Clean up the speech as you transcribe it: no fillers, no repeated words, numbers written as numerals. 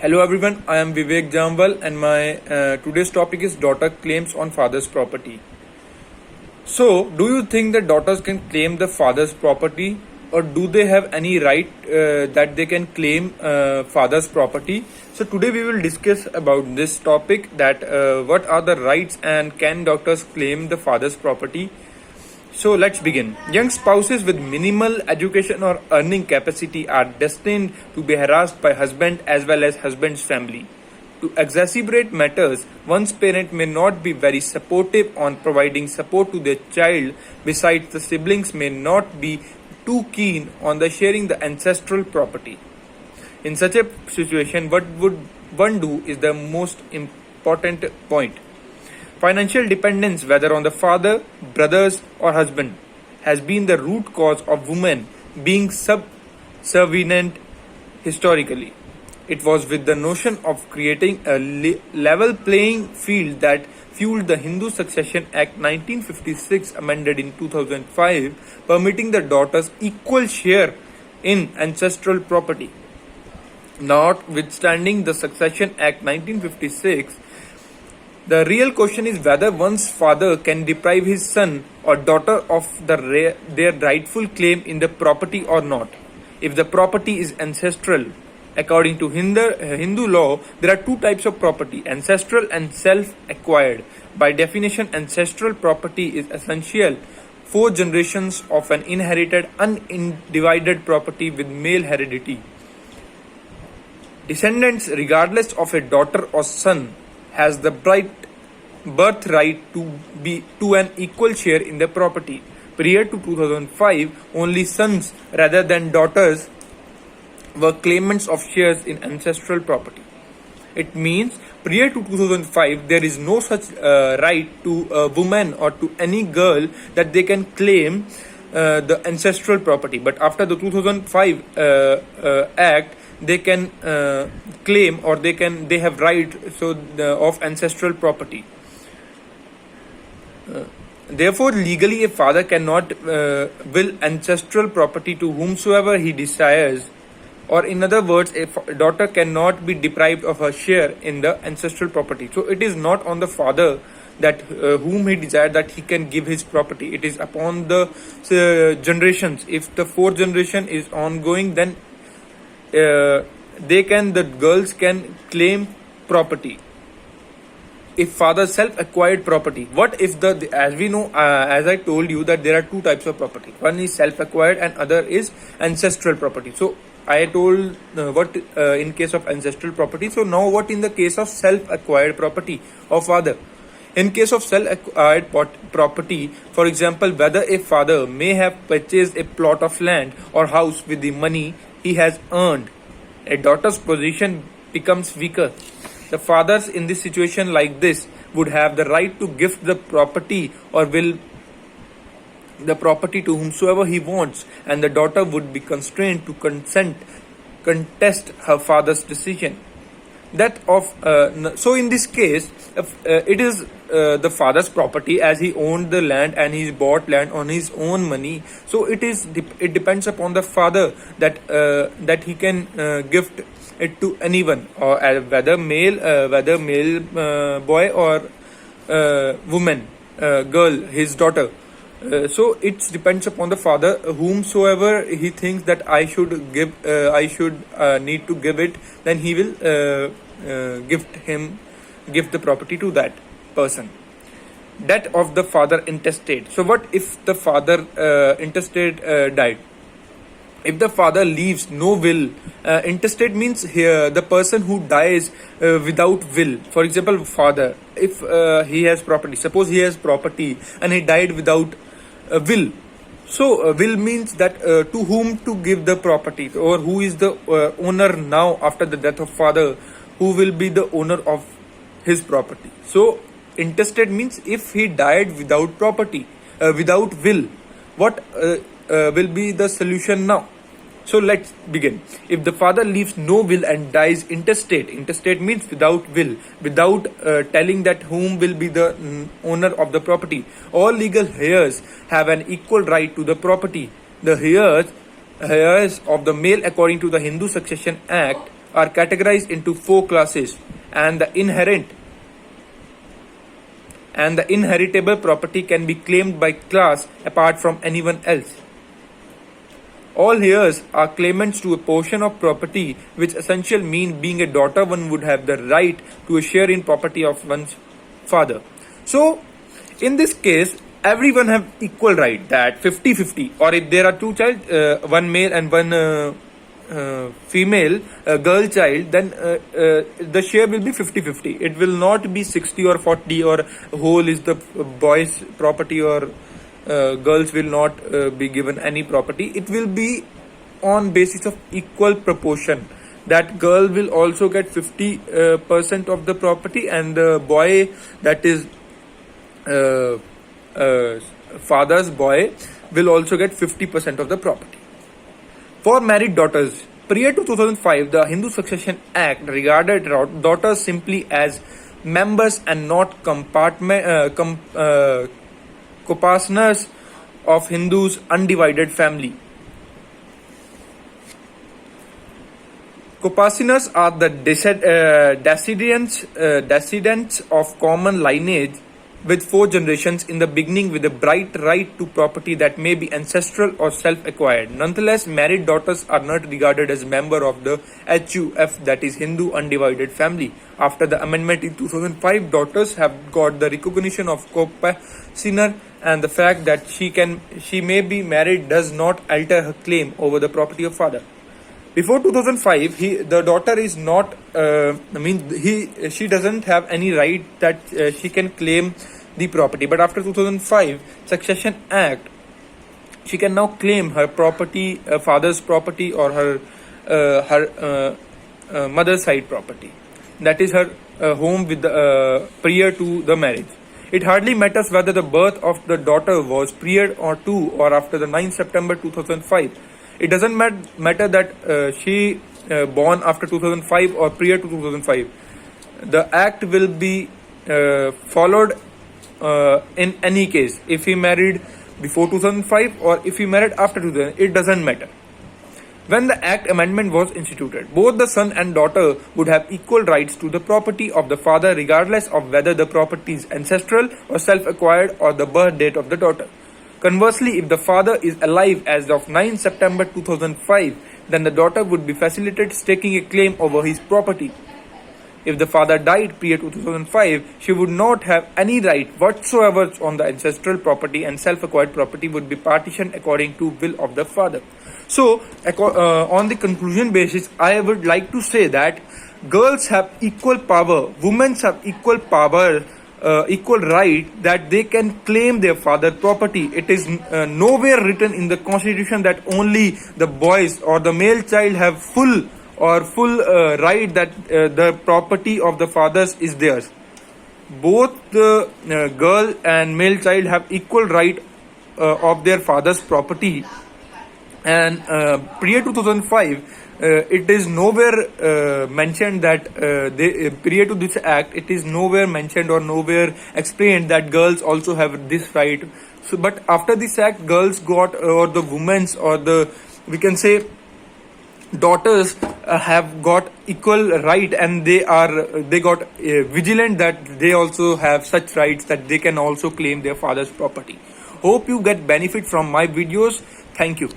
Hello everyone, I am Vivek Jamval and my today's topic is daughter claims on father's property. So, do you think that daughters can claim the father's property or do they have any right that they can claim father's property? So today we will discuss about this topic that what are the rights and can daughters claim the father's property? So let's begin. Young spouses with minimal education or earning capacity are destined to be harassed by husband as well as husband's family. To exacerbate matters, one's parent may not be very supportive on providing support to their child. Besides, the siblings may not be too keen on the sharing the ancestral property. In such a situation, what would one do is the most important point. Financial dependence, whether on the father, brothers, or husband, has been the root cause of women being subservient historically. It was with the notion of creating a level playing field that fueled the Hindu Succession Act 1956, amended in 2005, permitting the daughters equal share in ancestral property. Notwithstanding the Succession Act 1956, the real question is whether one's father can deprive his son or daughter of their rightful claim in the property or not. If the property is ancestral, according to Hindu law, there are two types of property, ancestral and self-acquired. By definition, ancestral property is essential 4 generations of an inherited, undivided property with male heredity. Descendants, regardless of a daughter or son, has the birthright to an equal share in the property. Prior to 2005, only sons rather than daughters were claimants of shares in ancestral property. It means prior to 2005, there is no such right to a woman or to any girl that they can claim the ancestral property. But after the 2005 Act, they can claim or they have right of ancestral property. Therefore, legally, a father cannot will ancestral property to whomsoever he desires, or in other words, a daughter cannot be deprived of her share in the ancestral property. So it is not on the father that whom he desires that he can give his property. It is upon the generations. If the 4th generation is ongoing, then the girls can claim property. If father self-acquired property, what if as we know, as I told you, that there are two types of property. One is self-acquired and other is ancestral property. So I told what in case of ancestral property. So now what in the case of self-acquired property of father? In case of self-acquired property, for example, whether a father may have purchased a plot of land or house with the money he has earned, a daughter's position becomes weaker. The fathers in this situation like this would have the right to gift the property or will the property to whomsoever he wants, and the daughter would be constrained to contest her father's decision. So in this case, it is the father's property, as he owned the land and he bought land on his own money. So it depends upon the father that he can gift it to anyone, or whether male boy or woman, girl, his daughter. So it depends upon the father whomsoever he thinks that I should need to give it, then he will give the property to that person. Death of the father intestate. So what if the father intestate died? If the father leaves no will, intestate means here the person who dies without will. For example, father, if he has property, suppose he has property and he died without will. So will means that to whom to give the property, or who is the owner now after the death of father, who will be the owner of his property. So intestate means if he died without property, without will, what will be the solution now? So let's begin. If the father leaves no will and dies intestate means without will, without telling that whom will be the owner of the property. All legal heirs have an equal right to the property. The heirs of the male according to the Hindu Succession Act are categorized into 4 classes, and the inheritable property can be claimed by class apart from anyone else. All heirs are claimants to a portion of property, which essentially mean being a daughter, one would have the right to a share in property of one's father. So, in this case, everyone have equal right, that 50-50, or if there are 2 child, one male and one female girl child, then the share will be 50-50. It will not be 60 or 40 or whole is the boys property, or girls will not be given any property. It will be on basis of equal proportion, that girl will also get 50% of the property, and the boy, that is father's boy, will also get 50% of the property. For married daughters, prior to 2005, the Hindu Succession Act regarded daughters simply as members and not co-partners of Hindus' undivided family. Co-partners are the descendants of common lineage with 4 generations in the beginning, with a bright right to property that may be ancestral or self-acquired. Nonetheless, married daughters are not regarded as member of the HUF, that is Hindu undivided family. After the amendment in 2005, daughters have got the recognition of co-partner, and the fact that she may be married does not alter her claim over the property of father. Before 2005, the daughter is not. She doesn't have any right that she can claim the property. But after 2005 Succession Act, she can now claim her property, father's property, or her mother's side property. That is her home with prior to the marriage. It hardly matters whether the birth of the daughter was prior to or after the 9th September 2005. It doesn't matter that she born after 2005 or prior to 2005. The act will be followed in any case. If he married before 2005 or if he married after 2000, it doesn't matter. When the Act amendment was instituted, both the son and daughter would have equal rights to the property of the father, regardless of whether the property is ancestral or self-acquired or the birth date of the daughter. Conversely, if the father is alive as of 9 September 2005, then the daughter would be facilitated staking a claim over his property. If the father died prior to 2005, she would not have any right whatsoever on the ancestral property, and self-acquired property would be partitioned according to will of the father. So, on the conclusion basis, I would like to say that girls have equal power, women have equal power, equal right that they can claim their father's property. It is nowhere written in the constitution that only the boys or the male child have full right that the property of the fathers is theirs. Both the girl and male child have equal right of their father's property, and prior to 2005 it is nowhere mentioned that prior to this act it is nowhere mentioned or nowhere explained that girls also have this right. So, but after this act, girls got, or the women's, or the, we can say, daughters have got equal right, and they got vigilant that they also have such rights that they can also claim their father's property. Hope you get benefit from my videos. Thank you.